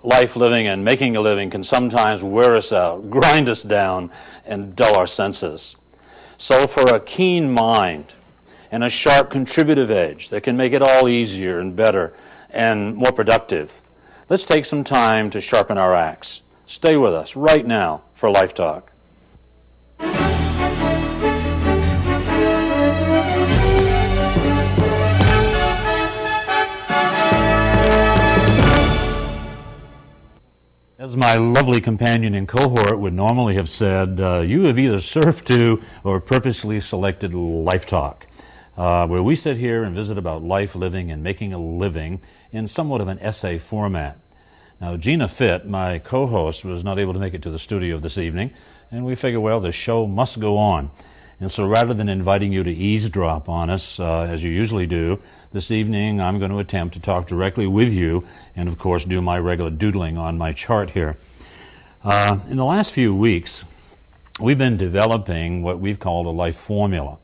life living and making a living can sometimes wear us out, grind us down, and dull our senses. So for a keen mind and a sharp contributive edge that can make it all easier and better and more productive, let's take some time to sharpen our axe. Stay with us right now for Life Talk. As my lovely companion and cohort would normally have said, you have either surfed to or purposely selected Life Talk, where we sit here and visit about life, living, and making a living in somewhat of an essay format. Now, Gina Fitt, my co-host, was not able to make it to the studio this evening, and we figure, well, the show must go on. And so rather than inviting you to eavesdrop on us, as you usually do, this evening I'm going to attempt to talk directly with you and, of course, do my regular doodling on my chart here. In the last few weeks, we've been developing what we've called a life formula.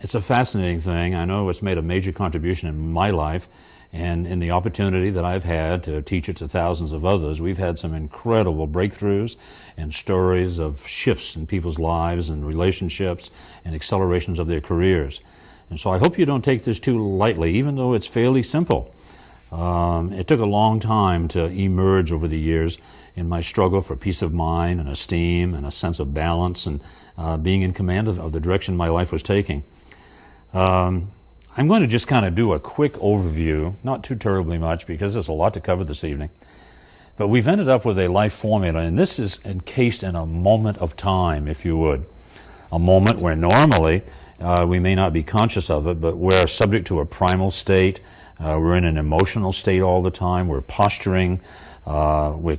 It's a fascinating thing. I know it's made a major contribution in my life, and in the opportunity that I've had to teach it to thousands of others, we've had some incredible breakthroughs and stories of shifts in people's lives and relationships and accelerations of their careers. And so I hope you don't take this too lightly, even though it's fairly simple. It took a long time to emerge over the years in my struggle for peace of mind and esteem and a sense of balance and being in command of the direction my life was taking. I'm going to just kind of do a quick overview, not too terribly much because there's a lot to cover this evening. But we've ended up with a life formula, and this is encased in a moment of time, if you would. A moment where normally we may not be conscious of it, but we're subject to a primal state. We're in an emotional state all the time. We're posturing. We're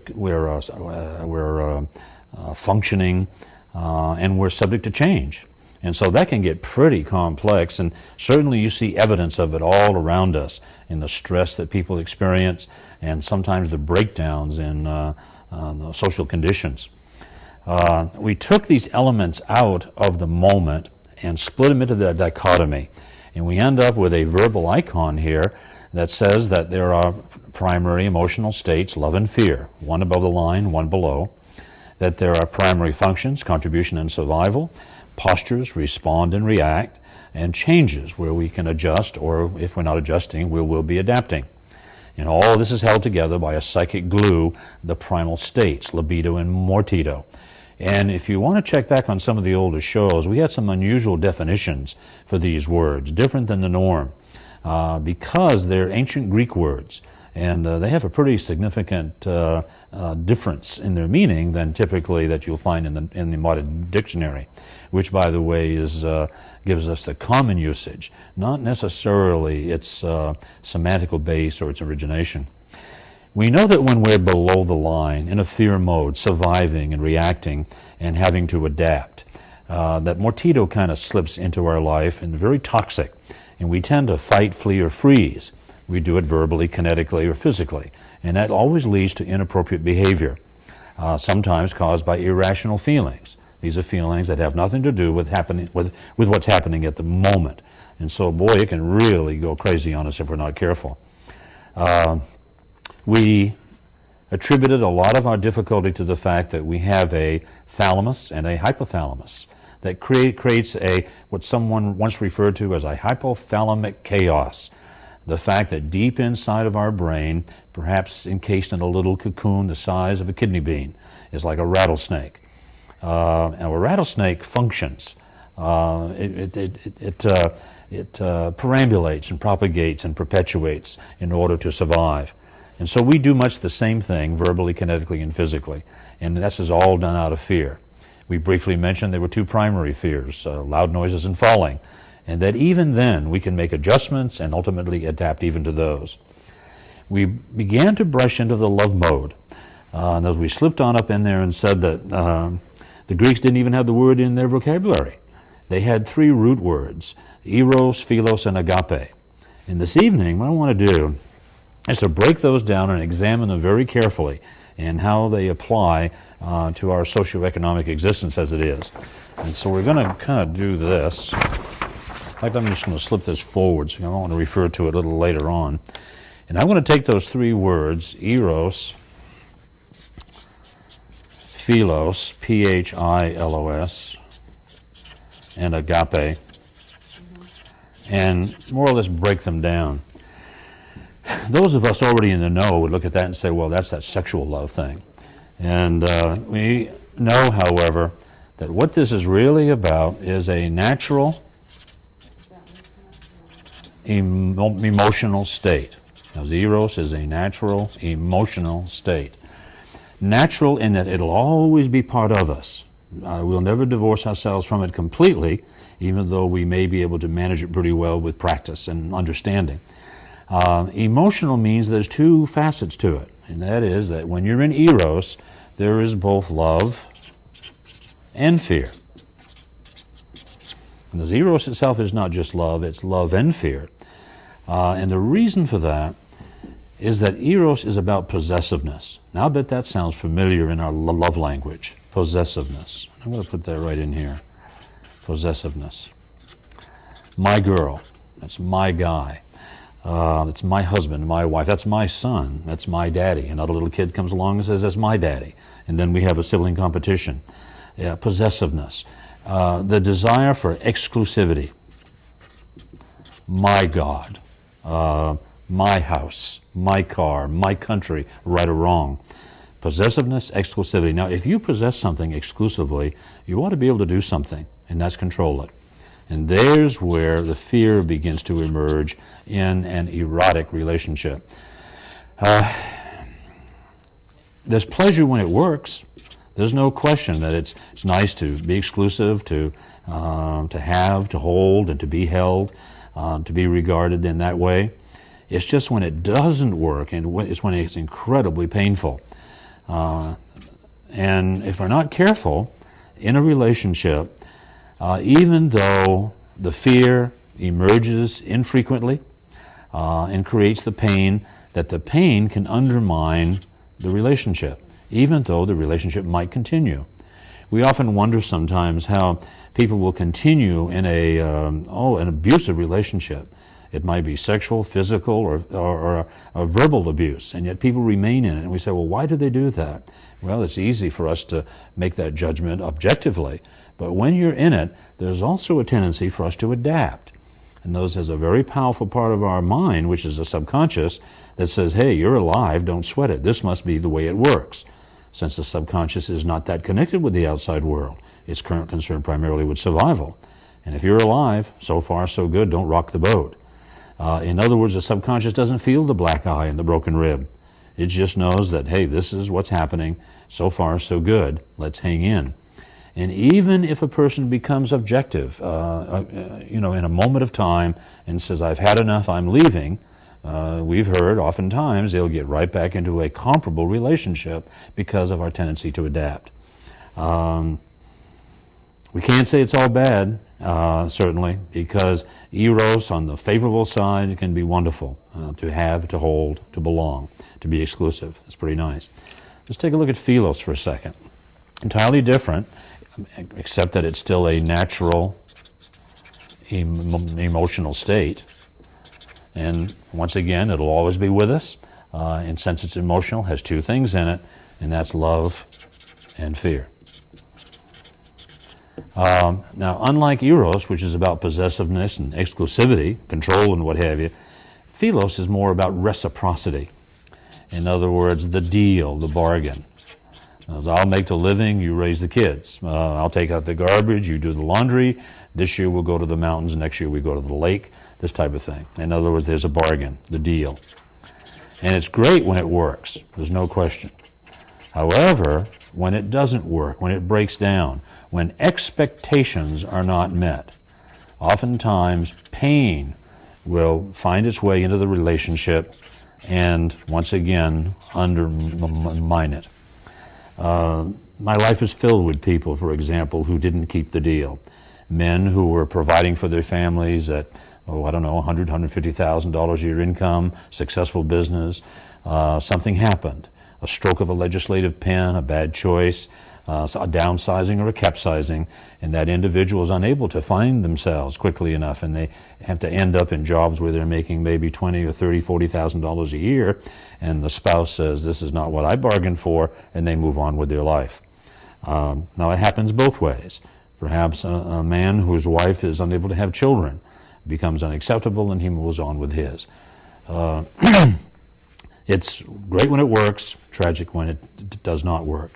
functioning, and we're subject to change. And so that can get pretty complex, and certainly you see evidence of it all around us in the stress that people experience and sometimes the breakdowns in the social conditions. We took these elements out of the moment and split them into the dichotomy, and we end up with a verbal icon here that says that there are primary emotional states, love and fear, one above the line, one below, that there are primary functions, contribution and survival, postures, respond and react, and changes where we can adjust, or if we're not adjusting, we will be adapting. And all this is held together by a psychic glue, the primal states, libido and mortido. And if you want to check back on some of the older shows, we had some unusual definitions for these words, different than the norm, because they're ancient Greek words, and they have a pretty significant difference in their meaning than typically that you'll find in the modern dictionary, which, by the way, gives us the common usage, not necessarily its semantical base or its origination. We know that when we're below the line, in a fear mode, surviving and reacting and having to adapt, that mortido kind of slips into our life and very toxic, and we tend to fight, flee, or freeze. We do it verbally, kinetically, or physically, and that always leads to inappropriate behavior, sometimes caused by irrational feelings. These are feelings that have nothing to do with what's happening at the moment. And so, boy, it can really go crazy on us if we're not careful. We attributed a lot of our difficulty to the fact that we have a thalamus and a hypothalamus that creates what someone once referred to as a hypothalamic chaos. The fact that deep inside of our brain, perhaps encased in a little cocoon the size of a kidney bean, is like a rattlesnake. And a rattlesnake functions. It perambulates and propagates and perpetuates in order to survive. And so we do much the same thing, verbally, kinetically, and physically. And this is all done out of fear. We briefly mentioned there were two primary fears, loud noises and falling. And that even then we can make adjustments and ultimately adapt even to those. We began to brush into the love mode. And as we slipped on up in there and said that the Greeks didn't even have the word in their vocabulary. They had three root words, eros, philos, and agape. And this evening, what I want to do is to break those down and examine them very carefully and how they apply to our socioeconomic existence as it is. And so we're going to kind of do this. In fact, I'm just going to slip this forward so I want to refer to it a little later on. And I'm going to take those three words, eros, philos, Philos, and agape, and more or less break them down. Those of us already in the know would look at that and say, well, that's that sexual love thing. And we know, however, that what this is really about is a natural emotional state. Now, eros is a natural emotional state. Natural in that it'll always be part of us. We'll never divorce ourselves from it completely, even though we may be able to manage it pretty well with practice and understanding. Emotional means there's two facets to it, and that is that when you're in eros, there is both love and fear. And the eros itself is not just love, it's love and fear. And the reason for that is that eros is about possessiveness. Now I bet that sounds familiar in our love language, possessiveness. I'm going to put that right in here, possessiveness. My girl, that's my guy. That's my husband, my wife, that's my son, that's my daddy. Another little kid comes along and says, that's my daddy. And then we have a sibling competition. Possessiveness. The desire for exclusivity. My God. My house. My car. My country. Right or wrong. Possessiveness, exclusivity. Now, if you possess something exclusively, you ought to be able to do something, and that's control it. And there's where the fear begins to emerge in an erotic relationship. There's pleasure when it works. There's no question that it's nice to be exclusive, to have, to hold, and to be held, to be regarded in that way. It's just when it doesn't work, and it's when it's incredibly painful. And if we're not careful in a relationship, even though the fear emerges infrequently and creates the pain, that the pain can undermine the relationship, even though the relationship might continue. We often wonder sometimes how people will continue in an abusive relationship. It might be sexual, physical, or a verbal abuse, and yet people remain in it. And we say, well, why do they do that? Well, it's easy for us to make that judgment objectively. But when you're in it, there's also a tendency for us to adapt. And those has a very powerful part of our mind, which is the subconscious, that says, hey, you're alive, don't sweat it. This must be the way it works. Since the subconscious is not that connected with the outside world, it's concerned primarily with survival. And if you're alive, so far so good, don't rock the boat. In other words, the subconscious doesn't feel the black eye and the broken rib. It just knows that, hey, this is what's happening. So far so good. Let's hang in. And even if a person becomes objective, in a moment of time and says, I've had enough, I'm leaving, we've heard oftentimes they'll get right back into a comparable relationship because of our tendency to adapt. We can't say it's all bad, certainly, because eros on the favorable side can be wonderful, to have, to hold, to belong, to be exclusive. It's pretty nice. Let's take a look at philos for a second. Entirely different, except that it's still a natural emotional state. And once again, it'll always be with us. And since it's emotional, has two things in it, and that's love and fear. Now, unlike eros, which is about possessiveness and exclusivity, control and what have you, philos is more about reciprocity. In other words, the deal, the bargain. As I'll make the living, you raise the kids. I'll take out the garbage, you do the laundry. This year we'll go to the mountains, next year we go to the lake, this type of thing. In other words, there's a bargain, the deal. And it's great when it works, there's no question. However, when it doesn't work, when it breaks down, when expectations are not met, oftentimes pain will find its way into the relationship and, once again, undermine it. My life is filled with people, for example, who didn't keep the deal. Men who were providing for their families at, $100,000, $150,000 a year income, successful business. Something happened. A stroke of a legislative pen, a bad choice, so a downsizing or a capsizing, and that individual is unable to find themselves quickly enough, and they have to end up in jobs where they're making maybe $20,000 or $30,000, $40,000 a year, and the spouse says, "This is not what I bargained for," and they move on with their life. Now it happens both ways. Perhaps a man whose wife is unable to have children becomes unacceptable, and he moves on with his. It's great when it works, tragic when it does not work.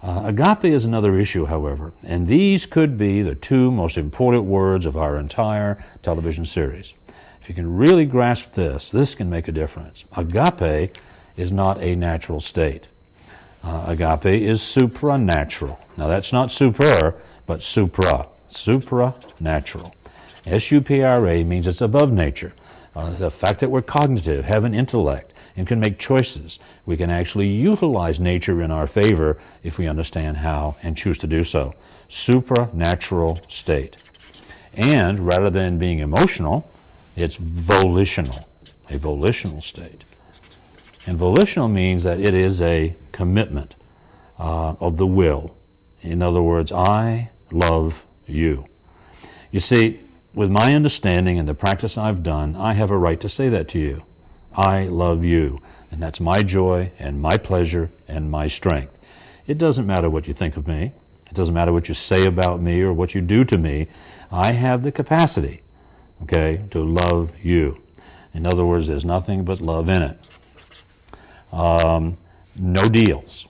Agape is another issue, however, and these could be the two most important words of our entire television series. If you can really grasp this, this can make a difference. Agape is not a natural state. Agape is supranatural. Now that's not super, but supranatural. S-U-P-R-A means it's above nature. The fact that we're cognitive, have an intellect, and can make choices. We can actually utilize nature in our favor if we understand how and choose to do so. Supranatural state. And rather than being emotional, it's volitional, a volitional state. And volitional means that it is a commitment of the will. In other words, I love you. You see, with my understanding and the practice I've done, I have a right to say that to you. I love you, and that's my joy and my pleasure and my strength. It doesn't matter what you think of me. It doesn't matter what you say about me or what you do to me. I have the capacity, to love you. In other words, there's nothing but love in it. No deals.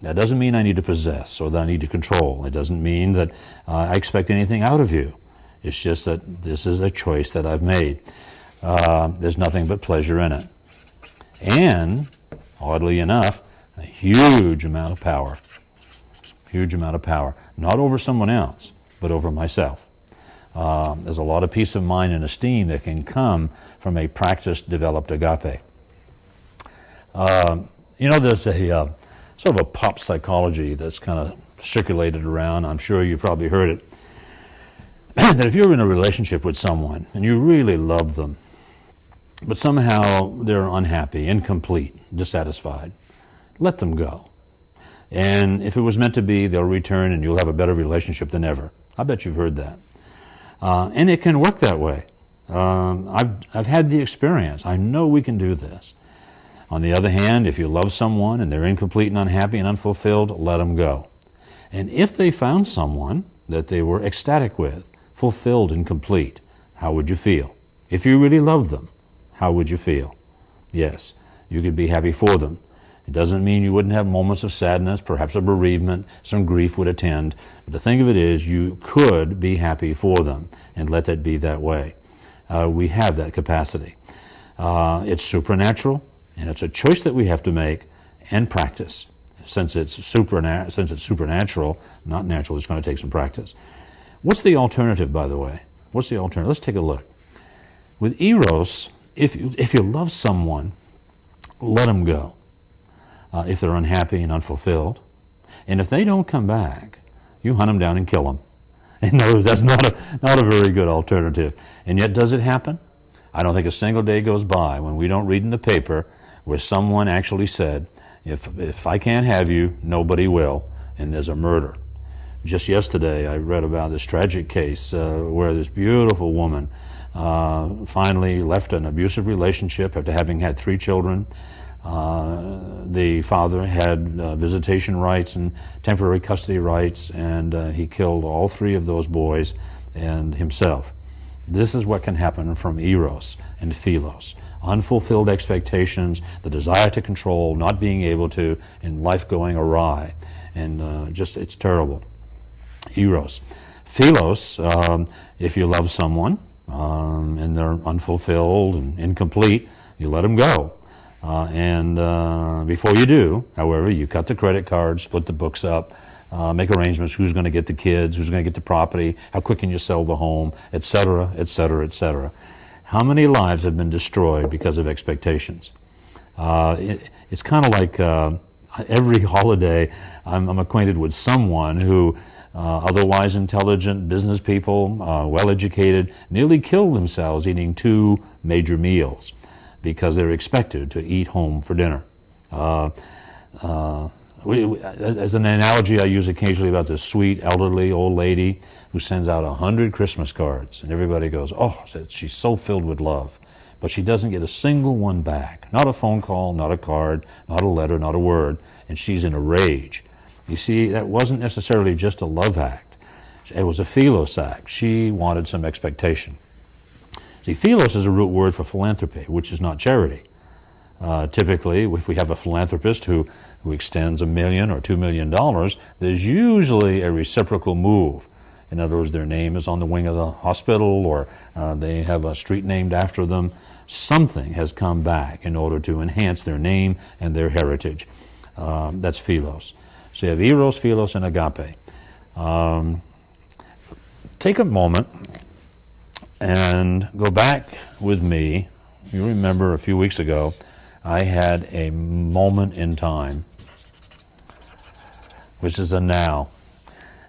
That doesn't mean I need to possess or that I need to control. It doesn't mean that I expect anything out of you. It's just that this is a choice that I've made. There's nothing but pleasure in it. And, oddly enough, a huge amount of power. Huge amount of power. Not over someone else, but over myself. There's a lot of peace of mind and esteem that can come from a practice-developed agape. There's a sort of a pop psychology that's kind of circulated around. I'm sure you probably heard it. That if you're in a relationship with someone and you really love them, but somehow they're unhappy, incomplete, dissatisfied, let them go. And if it was meant to be, they'll return and you'll have a better relationship than ever. I bet you've heard that. And it can work that way. I've had the experience. I know we can do this. On the other hand, if you love someone and they're incomplete and unhappy and unfulfilled, let them go. And if they found someone that they were ecstatic with, fulfilled and complete, how would you feel? If you really loved them, how would you feel? Yes, you could be happy for them. It doesn't mean you wouldn't have moments of sadness, perhaps a bereavement, some grief would attend. But the thing of it is, you could be happy for them and let that be that way. We have that capacity. It's supernatural, and it's a choice that we have to make and practice. Since it's supernatural, not natural, it's going to take some practice. What's the alternative, by the way? What's the alternative? Let's take a look. With eros, if you love someone, let them go. If they're unhappy and unfulfilled. And if they don't come back, you hunt them down and kill them. In other words, that's not a very good alternative. And yet, does it happen? I don't think a single day goes by when we don't read in the paper where someone actually said, if I can't have you, nobody will, and there's a murder. Just yesterday, I read about this tragic case where this beautiful woman finally left an abusive relationship after having had 3 children. The father had visitation rights and temporary custody rights, and he killed all 3 of those boys and himself. This is what can happen from eros and philos. Unfulfilled expectations, the desire to control, not being able to, and life going awry. And it's terrible. Eros. Philos, if you love someone and they're unfulfilled and incomplete, you let them go. And before you do, however, you cut the credit card, split the books up, make arrangements, who's going to get the kids, who's going to get the property, how quick can you sell the home, etc., etc., etc. How many lives have been destroyed because of expectations? It's kind of like every holiday I'm acquainted with someone who, otherwise intelligent, business people, well-educated, nearly kill themselves eating 2 major meals because they're expected to eat home for dinner. As an analogy I use occasionally about this sweet elderly old lady who sends out 100 Christmas cards, and everybody goes, oh, she's so filled with love. But she doesn't get a single one back. Not a phone call, not a card, not a letter, not a word, and she's in a rage. You see, that wasn't necessarily just a love act. It was a philos act. She wanted some expectation. See, philos is a root word for philanthropy, which is not charity. Typically, if we have a philanthropist who extends $1 million or $2 million, there's usually a reciprocal move. In other words, their name is on the wing of the hospital, or they have a street named after them. Something has come back in order to enhance their name and their heritage. That's philos. So you have eros, philos, and agape. Take a moment and go back with me. You remember a few weeks ago, I had a moment in time, which is a now.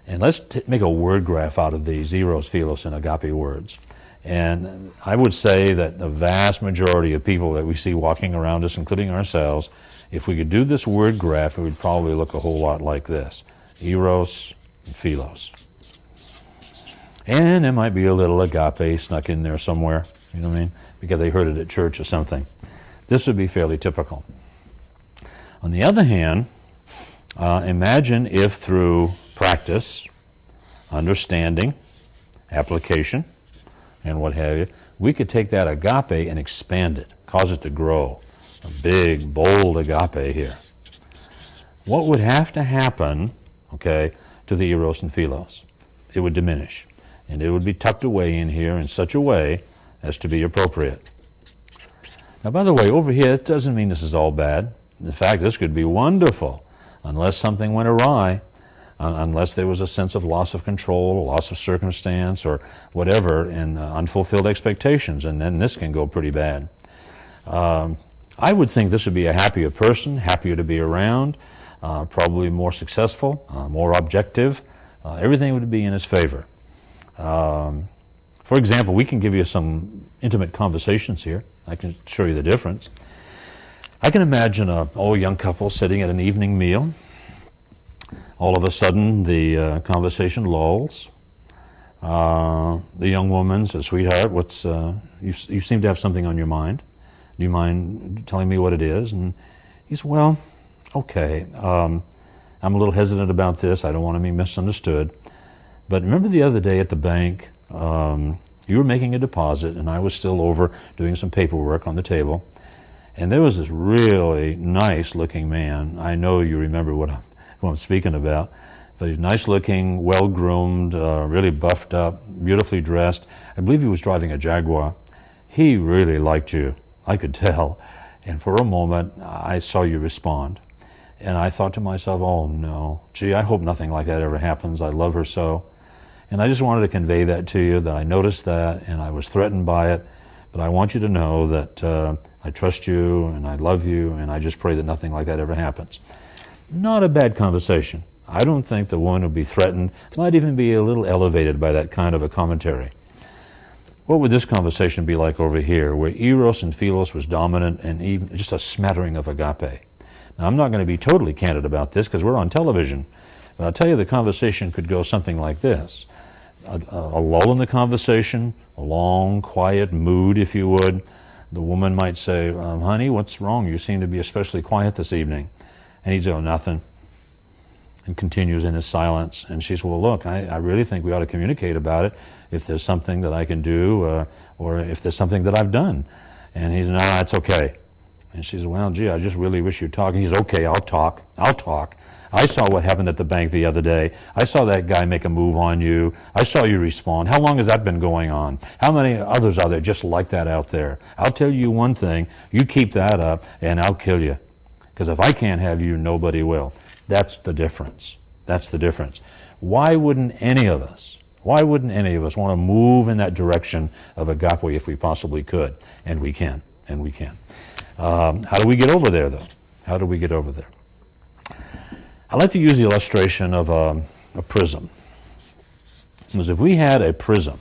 And let's make a word graph out of these eros, philos, and agape words. And I would say that the vast majority of people that we see walking around us, including ourselves, if we could do this word graph, it would probably look a whole lot like this: eros and philos. And there might be a little agape snuck in there somewhere, you know what I mean? Because they heard it at church or something. This would be fairly typical. On the other hand, imagine if through practice, understanding, application, and what have you, we could take that agape and expand it, cause it to grow. A big, bold agape here. What would have to happen, okay, to the eros and philos? It would diminish. And it would be tucked away in here in such a way as to be appropriate. Now, by the way, over here, it doesn't mean this is all bad. In fact, this could be wonderful, unless something went awry, unless there was a sense of loss of control, loss of circumstance, or whatever, and unfulfilled expectations, and then this can go pretty bad. I would think this would be a happier person, happier to be around, probably more successful, more objective. Everything would be in his favor. For example, we can give you some intimate conversations here. I can show you the difference. I can imagine an old young couple sitting at an evening meal. All of a sudden, the conversation lulls. The young woman says, "Sweetheart, you seem to have something on your mind. Do you mind telling me what it is?" And he says, "Well, okay, I'm a little hesitant about this. I don't want to be misunderstood. But remember the other day at the bank, you were making a deposit, and I was still over doing some paperwork on the table. And there was this really nice-looking man. I know you remember who I'm speaking about. But he's nice-looking, well-groomed, really buffed up, beautifully dressed. I believe he was driving a Jaguar. He really liked you. I could tell. And for a moment, I saw you respond. And I thought to myself, oh, no. Gee, I hope nothing like that ever happens. I love her so. And I just wanted to convey that to you, that I noticed that, and I was threatened by it. But I want you to know that I trust you, and I love you, and I just pray that nothing like that ever happens. Not a bad conversation. I don't think the woman would be threatened, might even be a little elevated by that kind of a commentary. What would this conversation be like over here, where eros and philos was dominant and even just a smattering of agape? Now, I'm not going to be totally candid about this because we're on television, but I'll tell you the conversation could go something like this. A lull in the conversation, a long, quiet mood, if you would. The woman might say, honey, what's wrong? You seem to be especially quiet this evening. And he'd say, oh, nothing. And continues in his silence. And she says, well, look, I really think we ought to communicate about it if there's something that I can do or if there's something that I've done. And he says, no, it's okay. And she says, well, gee, I just really wish you'd talk. And he says, okay, I'll talk. I saw what happened at the bank the other day. I saw that guy make a move on you. I saw you respond. How long has that been going on? How many others are there just like that out there? I'll tell you one thing. You keep that up, and I'll kill you. Because if I can't have you, nobody will. That's the difference. That's the difference. Why wouldn't any of us want to move in that direction of agape if we possibly could? And we can. How do we get over there, though? How do we get over there? I like to use the illustration of a prism. Because if we had a prism,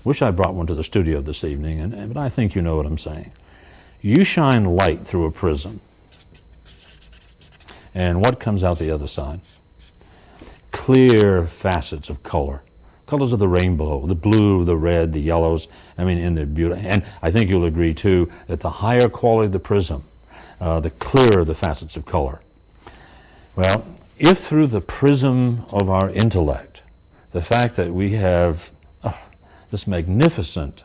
wish I brought one to the studio this evening, but I think you know what I'm saying. You shine light through a prism. And what comes out the other side? Clear facets of color. Colors of the rainbow, the blue, the red, the yellows. I mean, in the beauty. And I think you'll agree, too, that the higher quality of the prism, the clearer the facets of color. Well, if through the prism of our intellect, the fact that we have this magnificent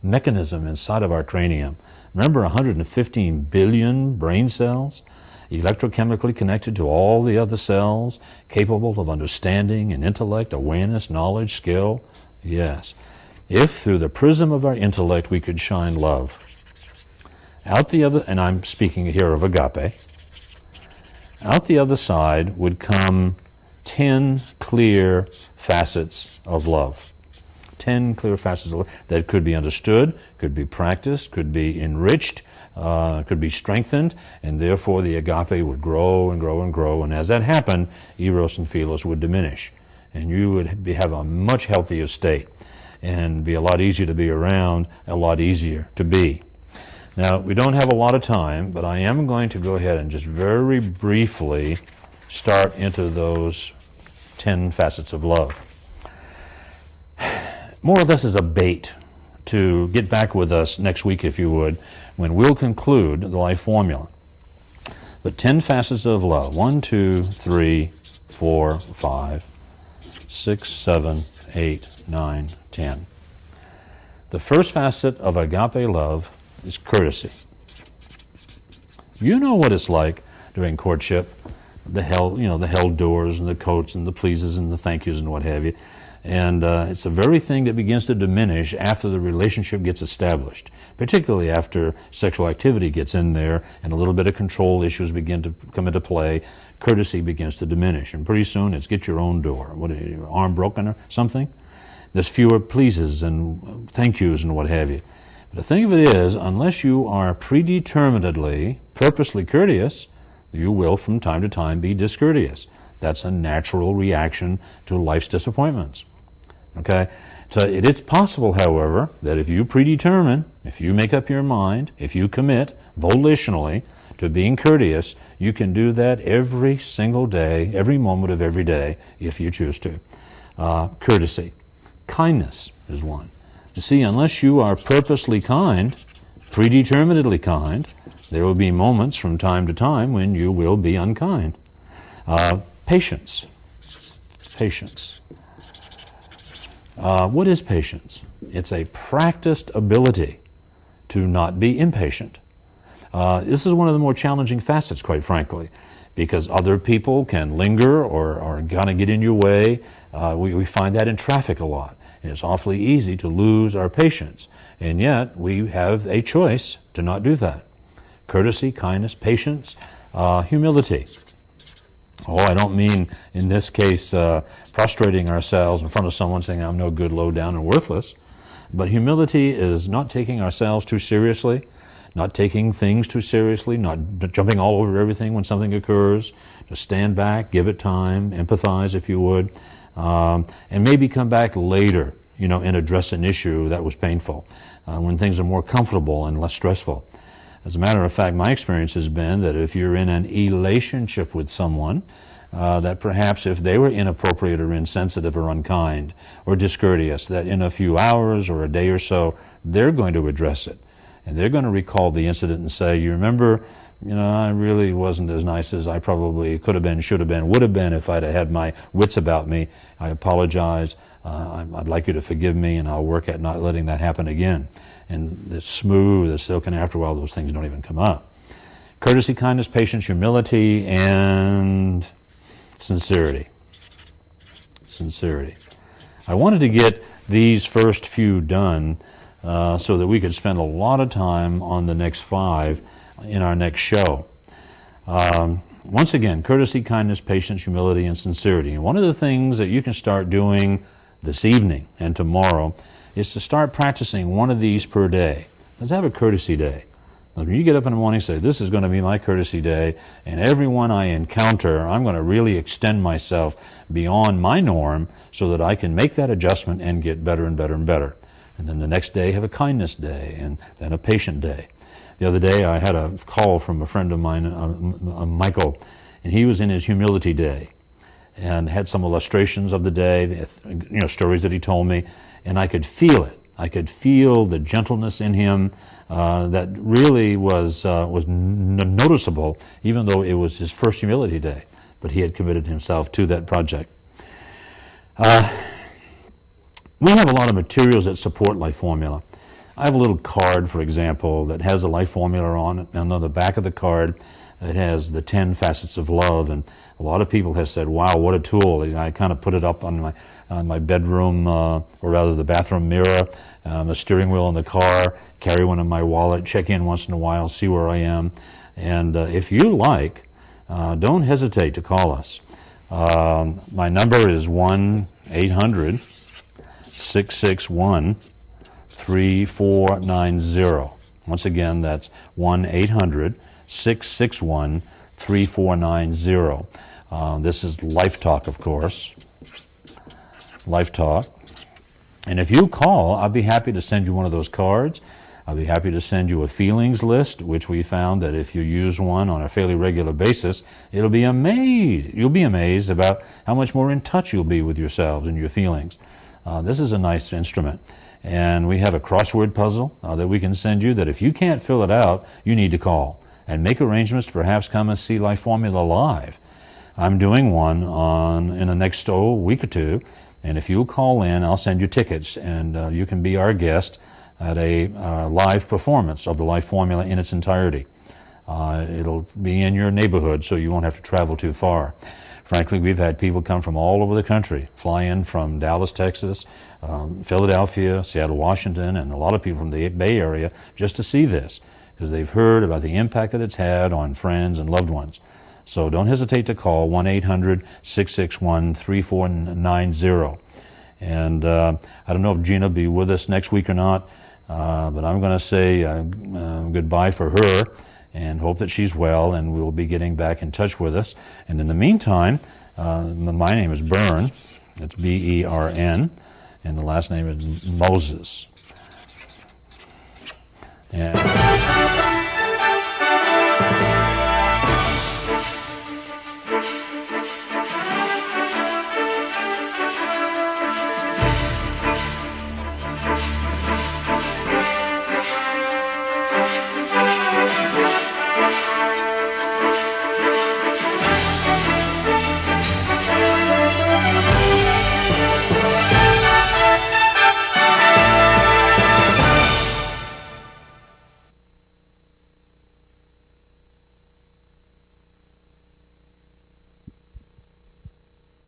mechanism inside of our cranium, remember 115 billion brain cells, electrochemically connected to all the other cells, capable of understanding and intellect, awareness, knowledge, skill? Yes. If through the prism of our intellect we could shine love, out the other, and I'm speaking here of agape, out the other side would come 10 clear facets of love. 10 clear facets of love that could be understood, could be practiced, could be enriched, could be strengthened, and therefore the agape would grow and grow and grow. And as that happened, eros and philos would diminish. And you would have a much healthier state and be a lot easier to be around, a lot easier to be. Now, we don't have a lot of time, but I am going to go ahead and just very briefly start into those 10 facets of love. More or less as a bait to get back with us next week, if you would, when we'll conclude the life formula. But 10 facets of love. 1, 2, 3, 4, 5, 6, 7, 8, 9, 10. The first facet of agape love is courtesy. You know what it's like during courtship, the held doors and the coats and the pleases and the thank yous and what have you. And it's the very thing that begins to diminish after the relationship gets established, particularly after sexual activity gets in there and a little bit of control issues begin to come into play. Courtesy begins to diminish. And pretty soon it's get your own door. What, your arm broken or something? There's fewer pleases and thank yous and what have you. But the thing of it is, unless you are predeterminedly, purposely courteous, you will from time to time be discourteous. That's a natural reaction to life's disappointments. Okay? So it is possible, however, that if you predetermine, if you make up your mind, if you commit volitionally to being courteous, you can do that every single day, every moment of every day, if you choose to. Courtesy. Kindness is one. You see, unless you are purposely kind, predeterminedly kind, there will be moments from time to time when you will be unkind. Patience. Patience. What is patience? It's a practiced ability to not be impatient. This is one of the more challenging facets, quite frankly, because other people can linger or kind of get in your way. We find that in traffic a lot. And it's awfully easy to lose our patience, and yet we have a choice to not do that. Courtesy, kindness, patience, humility. Oh, I don't mean, in this case, prostrating ourselves in front of someone saying, I'm no good, low down, and worthless. But humility is not taking ourselves too seriously, not taking things too seriously, not jumping all over everything when something occurs. Just stand back, give it time, empathize if you would, and maybe come back later, and address an issue that was painful, when things are more comfortable and less stressful. As a matter of fact, my experience has been that if you're in an relationship with someone, that perhaps if they were inappropriate or insensitive or unkind or discourteous, that in a few hours or a day or so, they're going to address it. And they're going to recall the incident and say, you remember, I really wasn't as nice as I probably could have been, should have been, would have been if I'd have had my wits about me. I apologize. I'd like you to forgive me, and I'll work at not letting that happen again. And it's smooth, it's silk, and after a while those things don't even come up. Courtesy, kindness, patience, humility, and sincerity. Sincerity. I wanted to get these first few done so that we could spend a lot of time on the next 5 in our next show. Once again, courtesy, kindness, patience, humility, and sincerity. And one of the things that you can start doing this evening and tomorrow is to start practicing one of these per day. Let's have a courtesy day. When you get up in the morning and say, this is going to be my courtesy day, and everyone I encounter, I'm going to really extend myself beyond my norm so that I can make that adjustment and get better and better and better. And then the next day have a kindness day, and then a patient day. The other day I had a call from a friend of mine, Michael. and he was in his humility day, and had some illustrations of the day, stories that he told me, and I could feel it. I could feel the gentleness in him that really was noticeable, even though it was his first humility day. But he had committed himself to that project. We have a lot of materials that support Life Formula. I have a little card, for example, that has a Life Formula on it, and on the back of the card it has the 10 facets of love, and a lot of people have said, wow, what a tool. I kind of put it up on my bedroom, or rather the bathroom mirror, the steering wheel in the car, carry one in my wallet, check in once in a while, see where I am. And if you like, don't hesitate to call us. My number is 1-800-661-3490. Once again, that's 1-800-661-3490. This is Life Talk, of course. Life Talk. And if you call, I'll be happy to send you one of those cards. I'll be happy to send you a feelings list, which we found that if you use one on a fairly regular basis, you'll be amazed about how much more in touch you'll be with yourselves and your feelings. This is a nice instrument. And we have a crossword puzzle that we can send you that if you can't fill it out, you need to call and make arrangements to perhaps come and see Life Formula live. I'm doing one in the next week or two, and if you'll call in, I'll send you tickets, and you can be our guest at a live performance of the Life Formula in its entirety. It'll be in your neighborhood, so you won't have to travel too far. Frankly, we've had people come from all over the country, fly in from Dallas, Texas, Philadelphia, Seattle, Washington, and a lot of people from the Bay Area just to see this, because they've heard about the impact that it's had on friends and loved ones. So don't hesitate to call 1-800-661-3490. And I don't know if Gina will be with us next week or not, but I'm going to say goodbye for her and hope that she's well, and we'll be getting back in touch with us. And in the meantime, my name is Bern. It's B-E-R-N, and the last name is Moses. And